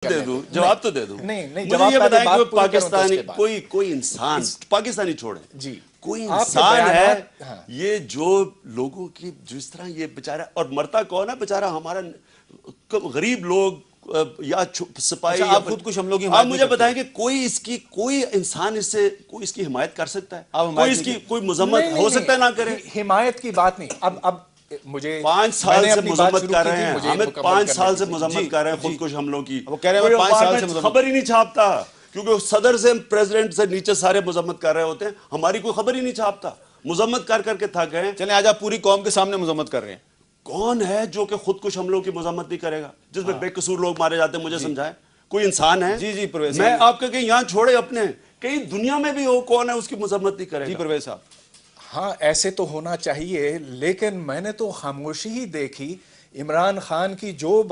दे दूं, जवाब तो दे दूं। नहीं, मुझे ये बताएं कि पाकिस्तानी तो कोई इंसान, पाकिस्तानी छोड़े जी, कोई इंसान है हाँ। ये जो लोगों की जिस तरह ये बेचारा, और मरता कौन है बेचारा, हमारा गरीब लोग या सिपाही। अच्छा, आप खुद कुछ हमलों की आप मुझे बताएं कि कोई इंसान इससे कोई इसकी हिमायत कर सकता है? कोई इसकी कोई मजम्मत हो सकता है ना करे? हिमायत की बात नहीं। अब मुझे 5 साल से मजम्मत कर रहे हैं, हमें 5 साल से मजम्मत कर रहे हैं खुदकुश हमलों की। वो कह रहे हैं 5 साल से खबर ही नहीं छापता, क्योंकि सदर से प्रेसिडेंट से नीचे सारे मजम्मत कर रहे होते हैं, हमारी कोई खबर ही नहीं छापता, मजम्मत कर करके थक गए। चलें, आज आप पूरी कौम के सामने मजम्मत कर रहे हैं। कौन है जो कि खुदकुश हमलों की मजम्मत नहीं करेगा, जिसमें बेकसूर लोग मारे जाते हैं? मुझे समझाएं, कोई इंसान है? जी परवेज, मैं आपके कहीं यहाँ छोड़े अपने, कहीं दुनिया में भी हो, कौन है उसकी मजम्मत नहीं करेगा? जी परवेज साहब, हाँ ऐसे तो होना चाहिए, लेकिन मैंने तो खामोशी ही देखी। इमरान खान की जो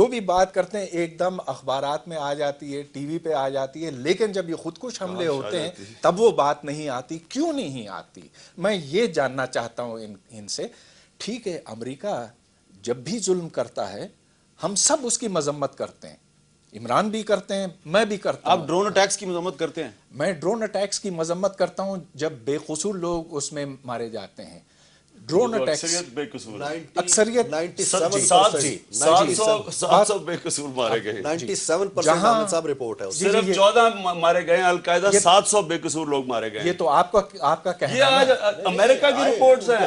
भी बात करते हैं एकदम अखबारात में आ जाती है, टीवी पे आ जाती है, लेकिन जब ये खुदकुश हमले होते हैं तब वो बात नहीं आती। क्यों नहीं आती, मैं ये जानना चाहता हूँ इनसे। ठीक है, अमेरिका जब भी जुल्म करता है हम सब उसकी मजम्मत करते हैं, इमरान भी करते हैं, मैं भी करता हूं। आप ड्रोन अटैक्स की मजम्मत करते हैं? मैं ड्रोन अटैक्स की मजम्मत करता हूं जब बेकसूर लोग उसमें मारे जाते हैं। ड्रोन अटैक्स अक्सरियत 700 बेकसूर मारे गए। 97% रिपोर्ट है। सिर्फ 14 मारे गए, अलकायदा 700 बेकसूर लोग मारे गए। ये तो आपका कहना है। ये आज अमेरिका की रिपोर्ट्स हैं,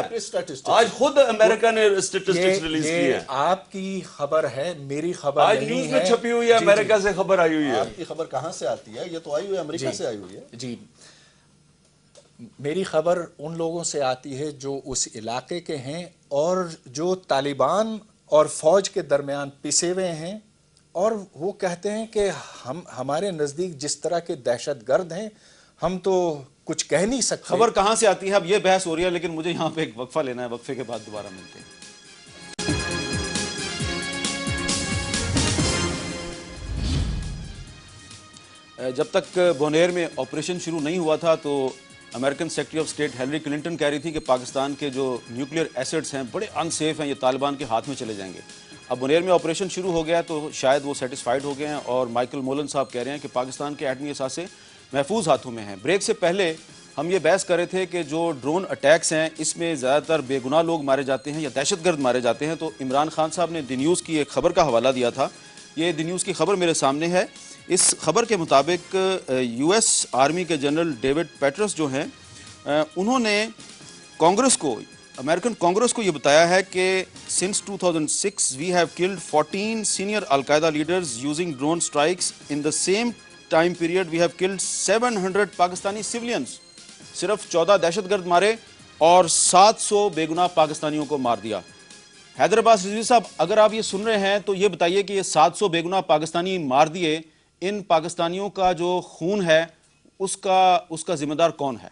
आज खुद अमेरिका ने स्टैटिस्टिक्स रिलीज की है। आपकी खबर है, मेरी खबर आज न्यूज में छपी हुई है, अमेरिका से खबर आई हुई है। आपकी खबर कहां से आती है? ये तो आई हुई है, अमेरिका से आई हुई है। जी, मेरी खबर उन लोगों से आती है जो उस इलाके के हैं और जो तालिबान और फौज के दरमियान पिसे हुए हैं, और वो कहते हैं कि हमारे नज़दीक जिस तरह के दहशतगर्द हैं हम तो कुछ कह नहीं सकते। खबर कहां से आती है, अब ये बहस हो रही है, लेकिन मुझे यहाँ पे एक वक्फा लेना है, वक्फे के बाद दोबारा मिलते हैं। जब तक बोनेर में ऑपरेशन शुरू नहीं हुआ था तो American secretary of state Hillary Clinton कह रही थी कि पाकिस्तान के जो न्यूक्लियर एसेट्स हैं बड़े अनसेफ हैं, ये तालिबान के हाथ में चले जाएंगे। अब बोनेर में ऑपरेशन शुरू हो गया तो शायद वो सेटिस्फाइड हो गए हैं, और माइकल मोलन साहब कह रहे हैं कि पाकिस्तान के एटमी असासे महफूज हाथों में हैं। ब्रेक से पहले हम ये बहस कर रहे थे कि जो ड्रोन अटैक्स हैं इसमें ज़्यादातर बेगुनाह लोग मारे जाते हैं या दहशतगर्द मारे जाते हैं। तो इमरान खान साहब ने द न्यूज़ की एक खबर का हवाला दिया था, ये द न्यूज़ की खबर मेरे सामने है। इस खबर के मुताबिक यूएस आर्मी के जनरल डेविड पेट्रस जो हैं उन्होंने कांग्रेस को, अमेरिकन कांग्रेस को ये बताया है कि since 2006 we have killed 14 senior al Qaeda leaders using drone strikes. In the same time period we have killed 700 Pakistani civilians. सिर्फ 14 दहशतगर्द मारे और 700 बेगुनाह पाकिस्तानियों को मार दिया। हैदराबाद रिजवी साहब, अगर आप ये सुन रहे हैं तो ये बताइए कि ये 700 बेगुनाह पाकिस्तानी मार दिए, इन पाकिस्तानियों का जो खून है उसका जिम्मेदार कौन है?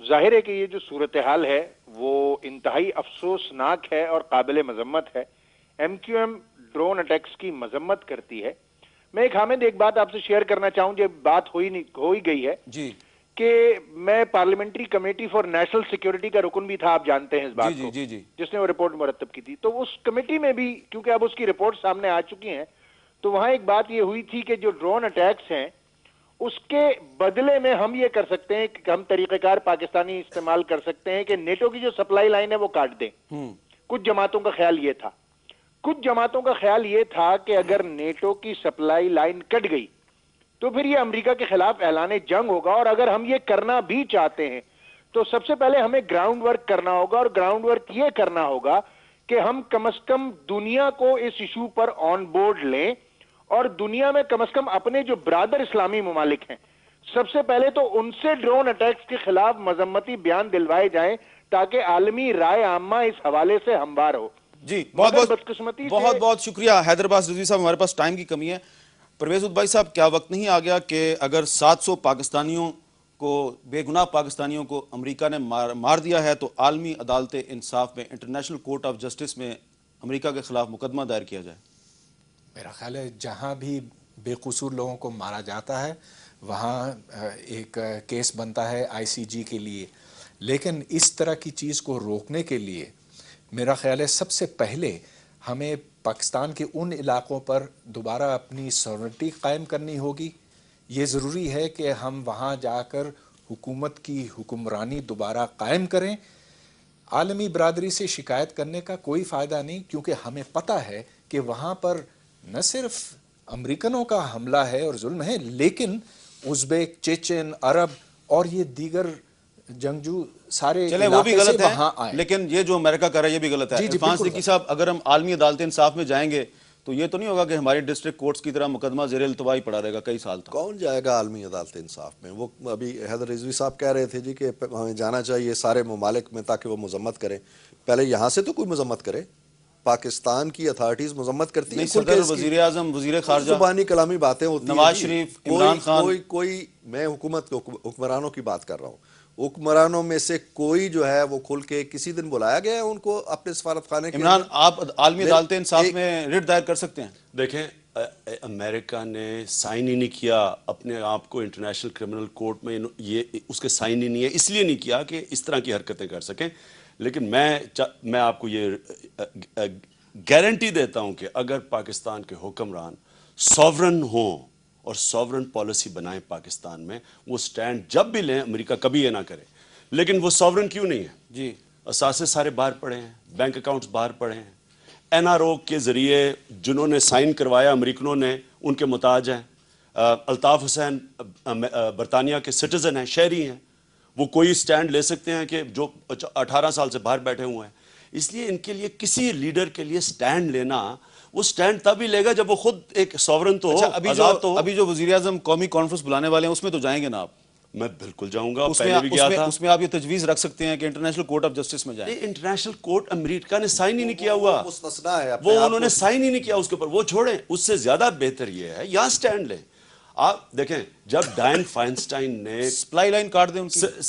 जाहिर है कि ये जो सूरत हाल है वो इंतहाई अफसोसनाक है और काबिल मजम्मत है। MQM ड्रोन अटैक्स की मजम्मत करती है। मैं एक हामिद एक बात आपसे शेयर करना चाहूं, जो बात हो ही गई है जी, कि मैं parliamentary committee for national security का रुकन भी था, आप जानते हैं इस बात को, जी, जिसने वो रिपोर्ट मुरतब की थी। तो उस कमेटी में भी क्योंकि अब उसकी रिपोर्ट सामने आ चुकी है, तो वहां एक बात ये हुई थी कि जो ड्रोन अटैक्स हैं उसके बदले में हम ये कर सकते हैं कि हम तरीक़ेकार पाकिस्तानी इस्तेमाल कर सकते हैं कि नेटो की जो सप्लाई लाइन है वो काट दें। कुछ जमातों का ख्याल ये था कि अगर नेटो की सप्लाई लाइन कट गई तो फिर ये अमेरिका के खिलाफ ऐलान जंग होगा, और अगर हम ये करना भी चाहते हैं तो सबसे पहले हमें ग्राउंड वर्क करना होगा, और ग्राउंड वर्क ये करना होगा कि हम कम से कम दुनिया को इस इशू पर ऑन बोर्ड लें, और दुनिया में कम से कम अपने जो ब्रादर इस्लामी ममालिक हैं सबसे पहले तो उनसे ड्रोन अटैक्स के खिलाफ मजम्मती बयान दिलवाए जाएं, ताकि आलमी राय आमा इस हवाले से हमवार हो। जी, बहुत शुक्रिया हैदराबाद रिजवी साहब, हमारे पास टाइम की कमी है। परवेज उद्भाई साहब, क्या वक्त नहीं आ गया कि अगर 700 पाकिस्तानियों को, बेगुनाह पाकिस्तानियों को अमेरिका ने मार दिया है तो आलमी अदालत इंसाफ में, इंटरनेशनल कोर्ट ऑफ जस्टिस में अमेरिका के खिलाफ मुकदमा दायर किया जाए? मेरा ख्याल है जहाँ भी बेकसूर लोगों को मारा जाता है वहाँ एक केस बनता है ICG के लिए, लेकिन इस तरह की चीज़ को रोकने के लिए मेरा ख्याल है सबसे पहले हमें پاکستان کے ان علاقوں پر دوبارہ اپنی سورنٹی قائم کرنی ہوگی. یہ ضروری ہے کہ ہم وہاں جا کر حکومت کی حکمرانی دوبارہ قائم کریں. عالمی برادری سے شکایت کرنے کا کوئی فائدہ نہیں، کیونکہ ہمیں پتہ ہے کہ وہاں پر نہ صرف امریکنوں کا حملہ ہے اور ظلم ہے، لیکن ازبیک، چیچن، عرب اور یہ دیگر جنگجو سارے چلے وہ بھی علاقے سے غلط وہاں ہے، آئے. لیکن یہ جو امریکہ کر رہا ہے یہ بھی غلط ہے. جی عرفان بالکل صدیقی صاحب، اگر ہم عالمی عدالت انصاف میں جائیں گے تو یہ تو نہیں ہوگا کہ ہماری ڈسٹرکٹ کورٹس کی طرح مقدمہ زیر التوائی پڑا رہے گا کئی سال تک. کون جائے گا عالمی عدالت انصاف میں؟ وہ ابھی حیدر رضوی صاحب کہہ رہے تھے جی کہ ہمیں جانا چاہیے سارے ممالک میں تاکہ وہ مذمت کریں. پہلے یہاں سے تو کوئی مذمت کرے. پاکستان کی اتھارٹیز مذمت کرتی ہیں. صدر، وزیر اعظم، وزیر خارجہ، زبانی کلامی باتیں ہوتی ہیں. نواز شریف، عمران خان، کوئی میں حکومت حکمرانوں کی بات کر رہا ہوں. حکمرانوں میں سے کوئی جو ہے وہ کھل کے کسی دن بلایا گیا ہے ان کو اپنے سفارت خانے کے عمران آپ عالمی عدالت انصاف میں ریٹ دائر کر سکتے ہیں؟ دیکھیں، امریکہ نے سائن ہی نہیں کیا اپنے آپ کو انٹرنیشنل کرمنل کورٹ میں. یہ اس کے سائن ہی نہیں ہے، اس لیے نہیں کیا کہ اس طرح کی حرکتیں کر سکیں. لیکن میں آپ کو یہ گارنٹی دیتا ہوں کہ اگر پاکستان کے حکمران سوورن ہوں اور سوورن پالیسی بنائیں پاکستان میں، وہ سٹینڈ جب بھی لیں امریکہ کبھی یہ نہ کرے. لیکن وہ سوورن کیوں نہیں ہے؟ جی، اثاثے سارے باہر پڑے ہیں، بینک اکاؤنٹس باہر پڑے ہیں. این آر او کے ذریعے جنہوں نے سائن کروایا امریکنوں نے، ان کے محتاج ہیں. الطاف حسین برطانیہ کے سٹیزن ہیں، شہری ہیں. وہ کوئی سٹینڈ لے سکتے ہیں کہ جو 18 سال سے باہر بیٹھے ہوئے ہیں. اس لیے ان کے لیے کسی لیڈر کے لیے سٹینڈ لینا، وہ سٹینڈ تب ہی لے گا جب وہ خود ایک سوورن تو ہو، آزاد تو ہو. ابھی جو وزیر اعظم قومی کانفرنس بلانے والے ہیں اس میں تو جائیں گے نا آپ؟ میں بالکل جاؤں گا، پہلے بھی گیا تھا. اس میں آپ یہ تجویز رکھ سکتے ہیں کہ انٹرنیشنل کورٹ آف جسٹس میں جائیں؟ انٹرنیشنل کورٹ امریکہ نے سائن ہی نہیں کیا ہوا. مستثنا ہے. وہ انہوں نے سائن ہی نہیں کیا اس کے اوپر. وہ چھوڑیں، اس سے زیادہ بہتر یہ ہے یہاں سٹینڈ لیں. آپ دیکھیں، جب ڈائن فائنسٹائن نے سپلائی لائن کاٹ دیں ان کی.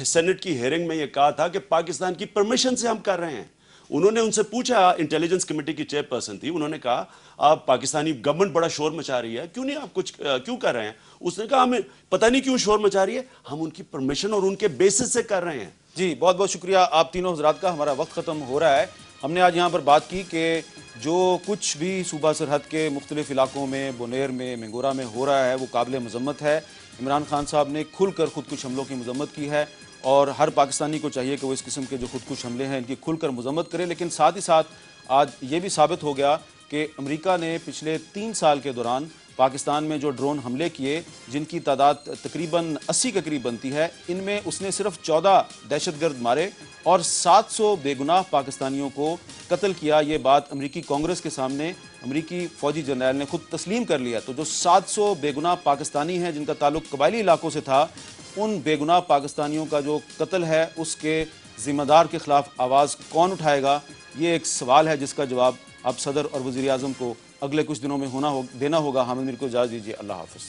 سینٹ کی ہیئرنگ میں یہ کہا تھا کہ پاکستان کی پرمیشن سے ہم کر رہے ہیں. انہوں نے ان سے پوچھا، انٹیلیجنس کمیٹی کی چیئرپرسن تھی، انہوں نے کہا آپ پاکستانی گورنمنٹ بڑا شور مچا رہی ہے، کیوں نہیں آپ کچھ کیوں کر رہے ہیں؟ اس نے کہا ہمیں پتہ نہیں کیوں شور مچا رہی ہے، ہم ان کی پرمیشن اور ان کے بیسس سے کر رہے ہیں. جی بہت بہت شکریہ آپ تینوں حضرات کا. ہمارا وقت ختم ہو رہا ہے. ہم نے آج یہاں پر بات کی کہ جو کچھ بھی صوبہ سرحد کے مختلف علاقوں میں، بونیر میں، مینگورہ میں ہو رہا ہے وہ قابل مذمت ہے. عمران خان صاحب نے کھل کر خودکش حملوں کی مذمت کی ہے، اور ہر پاکستانی کو چاہیے کہ وہ اس قسم کے جو خودکش حملے ہیں ان کی کھل کر مذمت کرے. لیکن ساتھ ہی ساتھ آج یہ بھی ثابت ہو گیا کہ امریکہ نے پچھلے 3 سال کے دوران پاکستان میں جو ڈرون حملے کیے، جن کی تعداد تقریباً 80 کے قریب بنتی ہے، ان میں اس نے صرف 14 دہشت گرد مارے اور 700 بے گناہ پاکستانیوں کو قتل کیا. یہ بات امریکی کانگریس کے سامنے امریکی فوجی جنرل نے خود تسلیم کر لیا. تو جو 700 بے گناہ پاکستانی ہیں جن کا تعلق قبائلی علاقوں سے تھا، ان بے گناہ پاکستانیوں کا جو قتل ہے اس کے ذمہ دار کے خلاف آواز کون اٹھائے گا؟ یہ ایک سوال ہے جس کا جواب اب صدر اور وزیر اعظم کو اگلے کچھ دنوں میں دینا ہوگا. حامد میر کو اجازت دیجیے. اللہ حافظ.